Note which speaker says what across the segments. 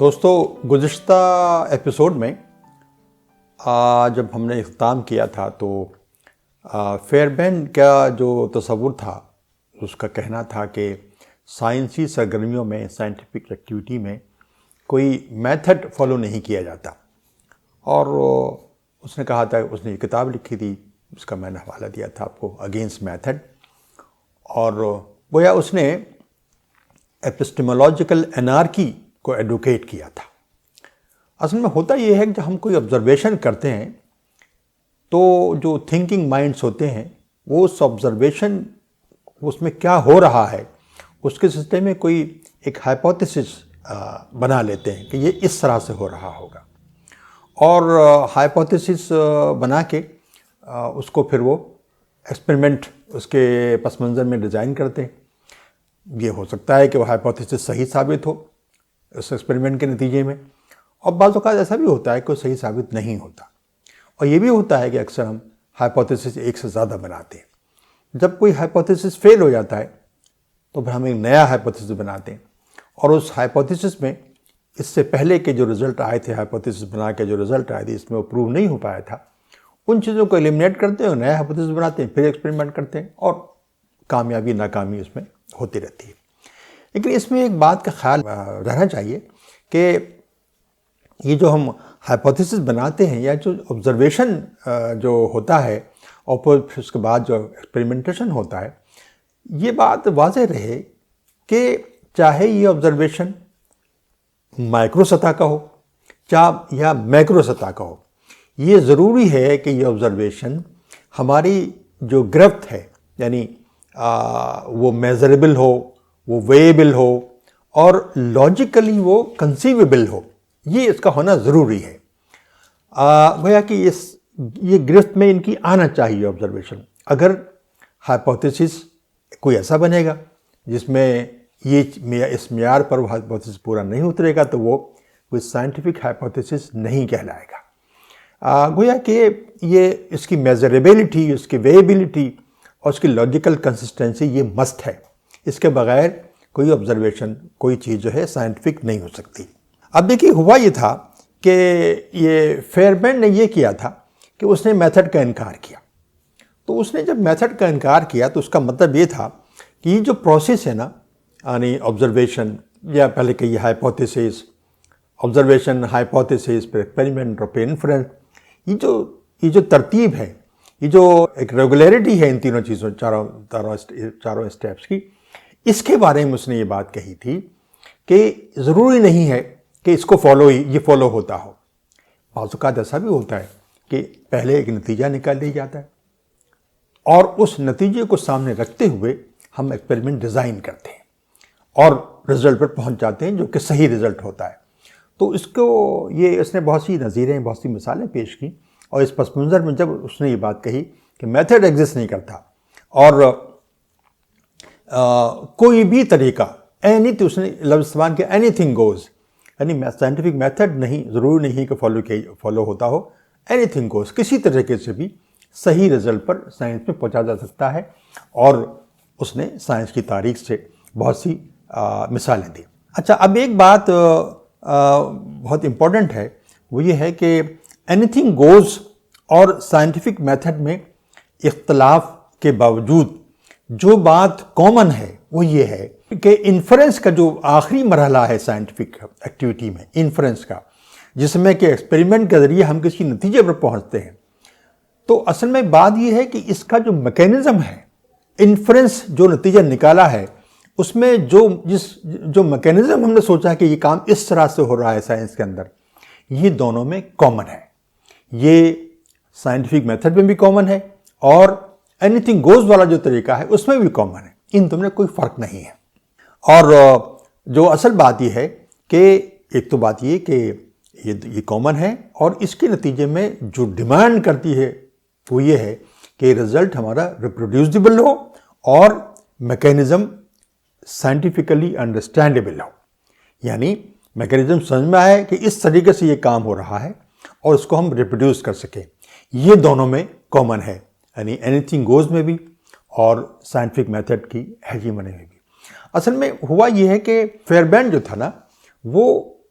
Speaker 1: دوستو گزشتہ ایپیسوڈ میں جب ہم نے اختتام کیا تھا تو فیئربینڈ کا جو تصور تھا اس کا کہنا تھا کہ سائنسی سرگرمیوں میں سائنٹیفک ایکٹیویٹی میں کوئی میتھڈ فالو نہیں کیا جاتا، اور اس نے کہا تھا، اس نے یہ کتاب لکھی تھی، اس کا میں نے حوالہ دیا تھا آپ کو، اگینسٹ میتھڈ، اور گویا اس نے ایپسٹیمولوجیکل انارکی کو ایڈوکیٹ کیا تھا۔ اصل میں ہوتا یہ ہے کہ جب ہم کوئی آبزرویشن کرتے ہیں تو جو تھنکنگ مائنڈس ہوتے ہیں وہ اس آبزرویشن، اس میں کیا ہو رہا ہے اس کے سلسلے میں کوئی ایک ہائپوتھیسس بنا لیتے ہیں کہ یہ اس طرح سے ہو رہا ہوگا، اور ہائپوتھیسس بنا کے اس کو پھر وہ ایکسپریمنٹ اس کے پس منظر میں ڈیزائن کرتے ہیں۔ یہ ہو سکتا ہے کہ وہ ہائپوتھیسس صحیح ثابت ہو اس ایکسپریمنٹ کے نتیجے میں، اور بعض اوقات ایسا بھی ہوتا ہے کہ وہ صحیح ثابت نہیں ہوتا، اور یہ بھی ہوتا ہے کہ اکثر ہم ہائپوتھیسس ایک سے زیادہ بناتے ہیں۔ جب کوئی ہائپوتھیسس فیل ہو جاتا ہے تو پھر ہم ایک نیا ہائپوتھیسس بناتے ہیں، اور اس ہائپوتھیسس میں اس سے پہلے کے جو رزلٹ آئے تھے، ہائپوتھیسس بنا کے جو رزلٹ آئے تھے اس میں وہ پروو نہیں ہو پایا تھا، ان چیزوں کو ایلیمنیٹ کرتے ہیں اور نیا ہائپوتھیسس بناتے ہیں، پھر ایکسپریمنٹ کرتے ہیں، اور کامیابی ناکامی اس میں ہوتی رہتی ہے۔ لیکن اس میں ایک بات کا خیال رہنا چاہیے کہ یہ جو ہم ہائپوتھیسس بناتے ہیں یا جو آبزرویشن جو ہوتا ہے اور پھر اس کے بعد جو ایکسپریمنٹیشن ہوتا ہے، یہ بات واضح رہے کہ چاہے یہ آبزرویشن مائکرو سطح کا ہو یا میکرو سطح کا ہو، یہ ضروری ہے کہ یہ آبزرویشن ہماری جو گرفت ہے، یعنی وہ میزریبل ہو، وہ ویبل ہو، اور لاجیکلی وہ کنسیویبل ہو، یہ اس کا ہونا ضروری ہے۔ گویا کہ یہ گرفت میں ان کی آنا چاہیے آبزرویشن۔ اگر ہائپوتھیسس کوئی ایسا بنے گا جس میں اس معیار پر وہ ہائپوتھیسس پورا نہیں اترے گا تو وہ کوئی سائنٹیفک ہائپوتھیسس نہیں کہلائے گا۔ گویا کہ یہ اس کی میزریبلٹی، اس کی ویبلٹی اور اس کی لاجیکل کنسسٹنسی یہ مسٹ ہے، اس کے بغیر کوئی آبزرویشن، کوئی چیز جو ہے سائنٹیفک نہیں ہو سکتی۔ اب دیکھیے ہوا یہ تھا کہ یہ فیئربینڈ نے یہ کیا تھا کہ اس نے میتھڈ کا انکار کیا۔ تو اس نے جب میتھڈ کا انکار کیا تو اس کا مطلب یہ تھا کہ یہ جو پروسیس ہے نا، یعنی آبزرویشن یا پہلے کہ یہ ہائپوتھیسس، آبزرویشن، ہائپوتھیسس، پھر ایکسپیریمنٹ اور پھر انفرنس، یہ جو ترتیب ہے، یہ جو ایک ریگولیرٹی ہے ان تینوں چیزوں، چاروں اسٹیپس کی، اس کے بارے میں اس نے یہ بات کہی تھی کہ ضروری نہیں ہے کہ اس کو یہ فالو ہوتا ہو۔ بعض اوقات ایسا بھی ہوتا ہے کہ پہلے ایک نتیجہ نکال لیا جاتا ہے اور اس نتیجے کو سامنے رکھتے ہوئے ہم ایکسپیریمنٹ ڈیزائن کرتے ہیں اور رزلٹ پر پہنچ جاتے ہیں جو کہ صحیح رزلٹ ہوتا ہے۔ تو اس نے بہت سی نظیریں، بہت سی مثالیں پیش کی، اور اس پس منظر میں جب اس نے یہ بات کہی کہ میتھڈ ایگزسٹ نہیں کرتا اور کوئی بھی طریقہ، اس نے لفظ استعمال کیا، اینی تھنگ گوز، یعنی سائنٹیفک میتھڈ نہیں، ضروری نہیں کہ فالو ہوتا ہو، اینی تھنگ گوز، کسی طریقے سے بھی صحیح رزلٹ پر سائنس میں پہنچا جا سکتا ہے، اور اس نے سائنس کی تاریخ سے بہت سی مثالیں دی۔ اچھا، اب ایک بات بہت امپورٹنٹ ہے، وہ یہ ہے کہ اینی تھنگ گوز اور سائنٹیفک میتھڈ میں اختلاف کے باوجود جو بات کامن ہے وہ یہ ہے کہ انفرنس کا جو آخری مرحلہ ہے سائنٹیفک ایکٹیویٹی میں، انفرنس کا، جس میں کہ ایکسپیریمنٹ کے ذریعے ہم کسی نتیجے پر پہنچتے ہیں، تو اصل میں بات یہ ہے کہ اس کا جو میکینزم ہے، انفرنس جو نتیجہ نکالا ہے، اس میں جو میکینزم ہم نے سوچا کہ یہ کام اس طرح سے ہو رہا ہے سائنس کے اندر، یہ دونوں میں کامن ہے۔ یہ سائنٹیفک میتھڈ میں بھی کامن ہے، اور اینی تھنگ گوز والا جو طریقہ ہے اس میں بھی کامن ہے، ان دونوں میں کوئی فرق نہیں ہے۔ اور جو اصل بات یہ ہے کہ ایک تو بات یہ کہ یہ کامن ہے، اور اس کے نتیجے میں جو ڈیمانڈ کرتی ہے وہ یہ ہے کہ رزلٹ ہمارا ریپروڈیوسیبل ہو اور میکینزم سائنٹیفکلی انڈرسٹینڈیبل ہو، یعنی میکینزم سمجھ میں آئے کہ اس طریقے سے یہ کام ہو رہا ہے اور اس کو ہم ریپروڈیوس کر سکیں۔ یہ دونوں میں کامن ہے، یعنی اینی تھنگ گوز میں بھی اور سائنٹیفک میتھڈ کی ہیجیمنی میں بھی۔ اصل میں ہوا یہ ہے کہ فیئربینڈ جو تھا نا، وہ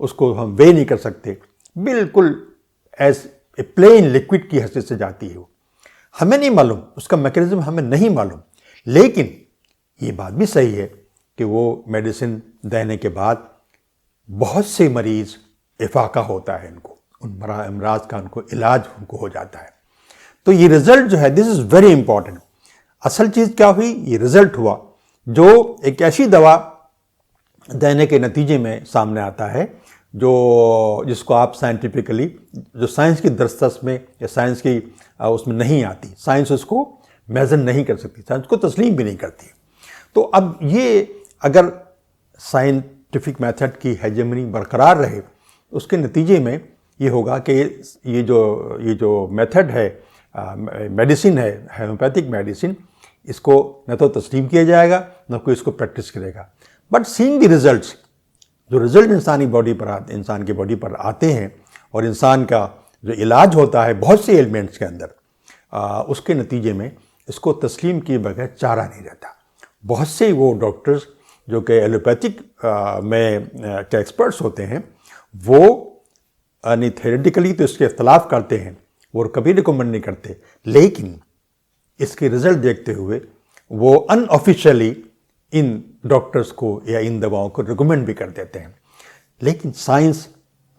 Speaker 1: اس کو ہم وے نہیں کر سکتے، بالکل ایز اے پلین لکوڈ کی حیثیت سے جاتی ہے وہ. ہمیں نہیں معلوم، اس کا میکینزم ہمیں نہیں معلوم، لیکن یہ بات بھی صحیح ہے کہ وہ میڈیسن دینے کے بعد بہت سے مریض افاقہ ہوتا ہے ان کو، ان امراض کا ان کو علاج ان کو ہو جاتا ہے. تو یہ رزلٹ جو ہے دس از ویری امپورٹنٹ. اصل چیز کیا ہوئی؟ یہ رزلٹ ہوا جو ایک ایسی دوا دینے کے نتیجے میں سامنے آتا ہے جس کو آپ سائنٹیفکلی، جو سائنس کی دسترس میں یا سائنس کی اس میں نہیں آتی، سائنس اس کو میزر نہیں کر سکتی، سائنس کو تسلیم بھی نہیں کرتی. تو اب یہ اگر سائنٹیفک میتھڈ کی ہیجمنی برقرار رہے، اس کے نتیجے میں یہ ہوگا کہ یہ جو میتھڈ ہے، میڈیسن ہے، ہومیوپیتھک میڈیسن، اس کو نہ تو تسلیم کیا جائے گا نہ کوئی اس کو پریکٹس کرے گا. بٹ سینگ دی ریزلٹس، جو رزلٹ انسان کی باڈی پر آتے ہیں اور انسان کا جو علاج ہوتا ہے بہت سے ایلیمنٹس کے اندر، اس کے نتیجے میں اس کو تسلیم کیے بغیر چارہ نہیں رہتا. بہت سے وہ ڈاکٹرز جو کہ ایلوپیتھک میں کے ایکسپرٹس ہوتے ہیں، وہ یعنی تھیوریٹیکلی تو اس کے اختلاف کرتے ہیں، وہ کبھی ریکمنڈ نہیں کرتے، لیکن اس کے رزلٹ دیکھتے ہوئے وہ ان آفیشیلی ان ڈاکٹرز کو یا ان دواؤں کو ریکمنڈ بھی کر دیتے ہیں. لیکن سائنس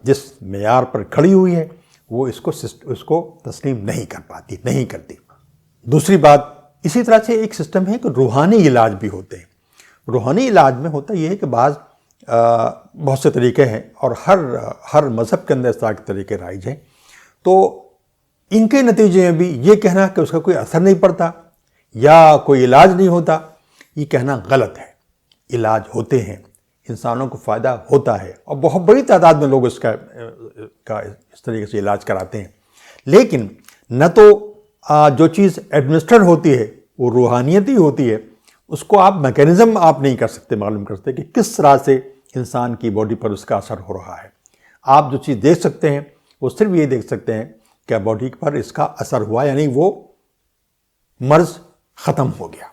Speaker 1: جس معیار پر کھڑی ہوئی ہے وہ اس کو تسلیم نہیں کر پاتی، نہیں کرتی. دوسری بات، اسی طرح سے ایک سسٹم ہے کہ روحانی علاج بھی ہوتے ہیں. روحانی علاج میں ہوتا یہ ہے کہ بہت سے طریقے ہیں اور ہر مذہب کے اندر اس طرح کے طریقے رائج ہیں. تو ان کے نتیجے میں بھی یہ کہنا کہ اس کا کوئی اثر نہیں پڑتا یا کوئی علاج نہیں ہوتا، یہ کہنا غلط ہے. علاج ہوتے ہیں، انسانوں کو فائدہ ہوتا ہے اور بہت بڑی تعداد میں لوگ اس کا اس طریقے سے علاج کراتے ہیں. لیکن نہ تو جو چیز ایڈمنسٹر ہوتی ہے وہ روحانیت ہی ہوتی ہے، اس کو آپ میکینزم آپ نہیں کر سکتے، معلوم کر سکتے کہ کس طرح سے انسان کی باڈی پر اس کا اثر ہو رہا ہے. آپ جو چیز دیکھ سکتے ہیں وہ صرف یہ دیکھ سکتے ہیں کہ باڈی پر اس کا اثر ہوا، یعنی وہ مرض ختم ہو گیا.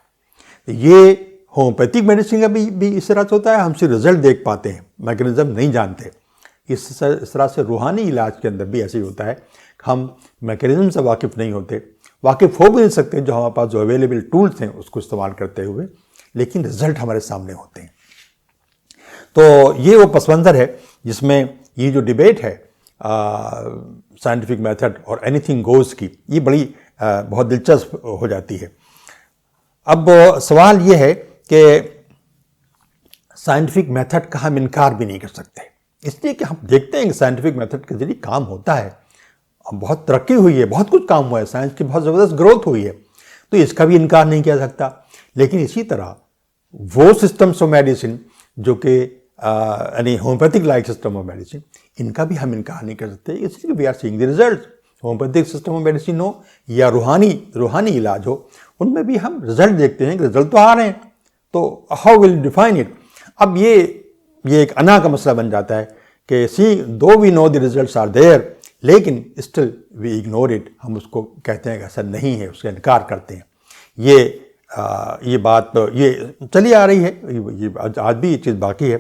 Speaker 1: یہ ہومیوپیتھک میڈیسن کا بھی اس طرح سے ہوتا ہے، ہم صرف رزلٹ دیکھ پاتے ہیں، میکینزم نہیں جانتے. اس طرح سے روحانی علاج کے اندر بھی ایسے ہی ہوتا ہے کہ ہم میکینزم سے واقف نہیں ہوتے، واقف ہو بھی نہیں سکتے جو ہمارے پاس جو اویلیبل ٹولز ہیں اس کو استعمال کرتے ہوئے، لیکن رزلٹ ہمارے سامنے ہوتے ہیں. تو یہ وہ پس منظر ہے جس میں یہ جو ڈیبیٹ ہے سائنٹیفک میتھڈ اور اینی تھنگ گوز کی، یہ بہت دلچسپ ہو جاتی ہے. اب سوال یہ ہے کہ سائنٹیفک میتھڈ کا ہم انکار بھی نہیں کر سکتے، اس لیے کہ ہم دیکھتے ہیں کہ سائنٹیفک میتھڈ کے ذریعے کام ہوتا ہے، بہت ترقی ہوئی ہے، بہت کچھ کام ہوا ہے، سائنس کی بہت زبردست گروتھ ہوئی ہے، تو اس کا بھی انکار نہیں کیا سکتا. لیکن اسی طرح وہ سسٹمس آف میڈیسن جو کہ یعنی homeopathic like system of medicine, ان کا بھی ہم انکار نہیں کر سکتے، اس لیے we are seeing the result. Homeopathic system of medicine ہو یا روحانی علاج ہو، ان میں بھی ہم رزلٹ دیکھتے ہیں کہ رزلٹ تو آ رہے ہیں، تو ہاؤ ول ڈیفائن اٹ. اب یہ ایک انا کا مسئلہ بن جاتا ہے کہ دو وی نو دی ریزلٹس آر دیئر، لیکن اسٹل وی اگنور اٹ، ہم اس کو کہتے ہیں کہ ایسا نہیں ہے، اس کا انکار کرتے ہیں. یہ بات یہ چلی آ رہی ہے، یہ آج بھی یہ چیز باقی ہے.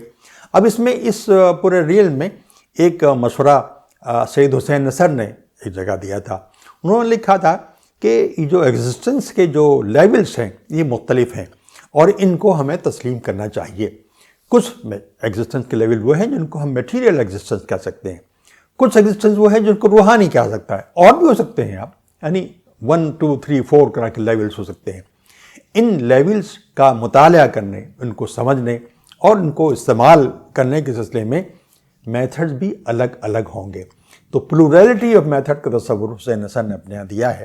Speaker 1: اب اس میں اس پورے ریل میں ایک مشورہ سید حسین نصر نے ایک جگہ دیا تھا. انہوں نے لکھا تھا کہ یہ جو ایگزسٹنس کے جو لیولز ہیں یہ مختلف ہیں اور ان کو ہمیں تسلیم کرنا چاہیے. کچھ ایگزسٹنس کے لیول وہ ہیں جن کو ہم میٹیریل ایگزسٹنس کہہ سکتے ہیں، کچھ ایگزسٹنس وہ ہیں جن کو روحانی کہا سکتا ہے، اور بھی ہو سکتے ہیں آپ، یعنی 1 2 3 4 طرح کے لیولز ہو سکتے ہیں. ان لیولز کا مطالعہ کرنے، ان کو سمجھنے اور ان کو استعمال کرنے کے سلسلے میں میتھڈز بھی الگ الگ ہوں گے. تو پلورلٹی آف میتھڈ کا تصور حسین نصر نے اپنے یہاں دیا ہے.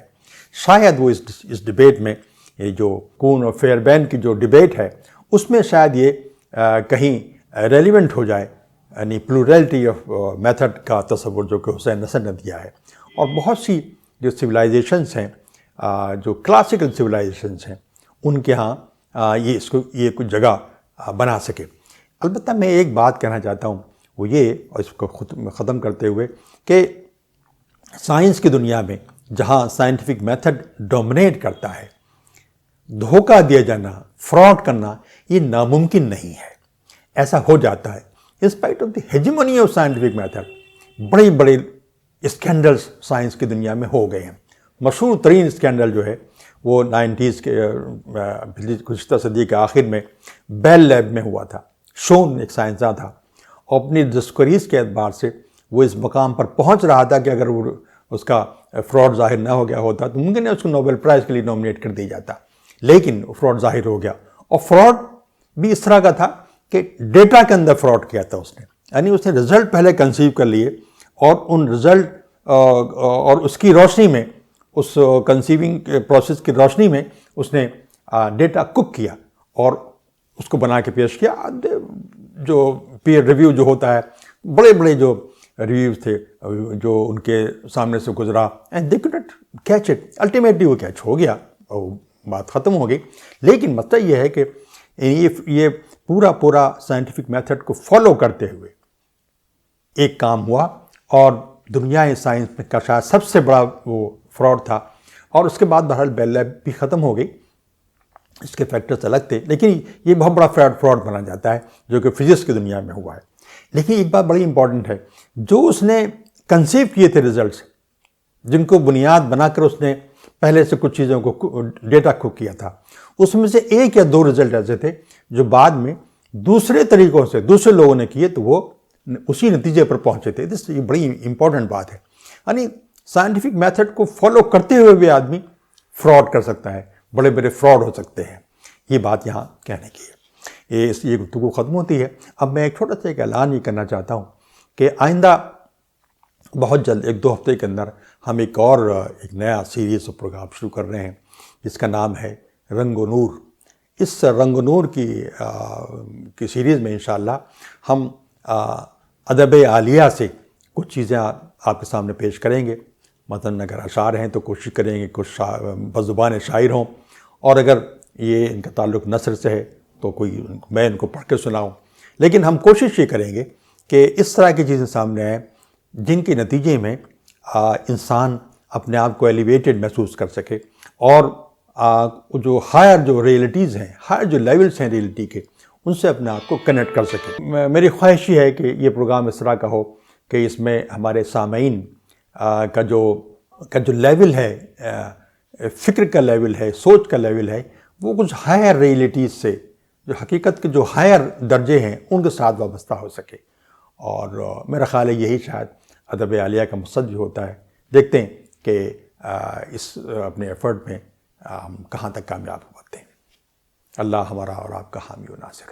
Speaker 1: شاید وہ اس ڈیبیٹ میں، یہ جو کون اور فیئر بین کی جو ڈیبیٹ ہے اس میں شاید یہ کہیں ریلیونٹ ہو جائے، یعنی پلورلٹی آف میتھڈ کا تصور جو کہ حسین نصر نے دیا ہے. اور بہت سی جو سویلائزیشنس ہیں، جو کلاسیکل سویلائزیشنس ہیں، ان کے ہاں یہ کچھ جگہ بنا سکے. البتہ میں ایک بات کہنا چاہتا ہوں، وہ یہ، اور اس کو ختم کرتے ہوئے، کہ سائنس کی دنیا میں جہاں سائنٹیفک میتھڈ ڈومینیٹ کرتا ہے، دھوکہ دیا جانا، فراڈ کرنا یہ ناممکن نہیں ہے. ایسا ہو جاتا ہے. In spite of the hegemony of scientific method بڑے بڑے اسکینڈلس سائنس کی دنیا میں ہو گئے ہیں. مشہور ترین اسکینڈل جو ہے وہ 90s کے گزشتہ صدی کے آخر میں بیل لیب میں ہوا تھا. شون ایک سائنسداں تھا اور اپنی ڈسکوریز کے اعتبار سے وہ اس مقام پر پہنچ رہا تھا کہ اگر وہ اس کا فراڈ ظاہر نہ ہو گیا ہوتا تو ممکن ہے اس کو نوبل پرائز کے لیے نامنیٹ کر دیا جاتا. لیکن فراڈ ظاہر ہو گیا, اور فراڈ بھی اس طرح کا تھا کہ ڈیٹا کے اندر فراڈ کیا تھا اس نے. یعنی اس نے رزلٹ پہلے کنسیو کر لیے اور ان رزلٹ اور اس کی روشنی میں, اس کنسیونگ پروسیس کی روشنی میں اس نے ڈیٹا کک کیا اور اس کو بنا کے پیش کیا. جو پیئر ریویو جو ہوتا ہے, بڑے بڑے جو ریویوز تھے جو ان کے سامنے سے گزرا, and they couldn't catch it. Ultimately وہ کیچ ہو گیا اور بات ختم ہو گئی. لیکن مسئلہ یہ ہے کہ یہ پورا سائنٹیفک میتھڈ کو فالو کرتے ہوئے ایک کام ہوا اور دنیا سائنس میں کا شاید سب سے بڑا وہ فراڈ تھا. اور اس کے بعد بہرحال بیل لیب بھی ختم ہو گئی, اس کے فیکٹرز الگ تھے, لیکن یہ بہت بڑا فراڈ بنا جاتا ہے جو کہ فزکس کی دنیا میں ہوا ہے. لیکن ایک بات بڑی امپورٹنٹ ہے, جو اس نے کنسیو کیے تھے ریزلٹس, جن کو بنیاد بنا کر اس نے پہلے سے کچھ چیزوں کو ڈیٹا کو کیا تھا, اس میں سے ایک یا دو ریزلٹ ایسے تھے جو بعد میں دوسرے طریقوں سے دوسرے لوگوں نے کیے تو وہ اسی نتیجے پر پہنچے تھے. یہ بڑی امپورٹنٹ بات ہے. یعنی سائنٹیفک میتھڈ کو فالو کرتے ہوئے بھی آدمی فراڈ کر سکتا ہے, بڑے بڑے فراڈ ہو سکتے ہیں. یہ بات یہاں کہنے کی ہے. یہ گفتگو ختم ہوتی ہے. اب میں ایک چھوٹا سا ایک اعلان یہ کرنا چاہتا ہوں کہ آئندہ بہت جلد 1-2 ہفتے کے اندر ہم ایک نیا سیریز اور پروگرام شروع کر رہے ہیں جس کا نام ہے رنگ و نور. اس رنگ و نور کی سیریز میں انشاءاللہ ہم ادب عالیہ سے کچھ چیزیں آپ کے سامنے پیش کریں گے. مثلاً اگر اشعار ہیں تو کوشش کریں گے کچھ بزبان شاعر ہوں, اور اگر یہ ان کا تعلق نثر سے ہے تو میں ان کو پڑھ کے سناؤں. لیکن ہم کوشش یہ کریں گے کہ اس طرح کی چیزیں سامنے آئیں جن کے نتیجے میں انسان اپنے آپ کو ایلیویٹڈ محسوس کر سکے, اور جو ہائر جو ریئلٹیز ہیں, ہائر جو لیولز ہیں ریئلٹی کے, ان سے اپنے آپ کو کنیکٹ کر سکے. میری خواہش یہ ہے کہ یہ پروگرام اس طرح کا ہو کہ اس میں ہمارے سامعین کا جو لیول ہے, فکر کا لیول ہے, سوچ کا لیول ہے, وہ کچھ ہائر ریئلٹیز سے, جو حقیقت کے جو ہائر درجے ہیں ان کے ساتھ وابستہ ہو سکے. اور میرا خیال ہے یہی شاید ادب عالیہ کا مقصد بھی ہوتا ہے. دیکھتے ہیں کہ اس اپنے ایفرٹ میں ہم کہاں تک کامیاب ہوتے ہیں. اللہ ہمارا اور آپ کا حامی و ناصر.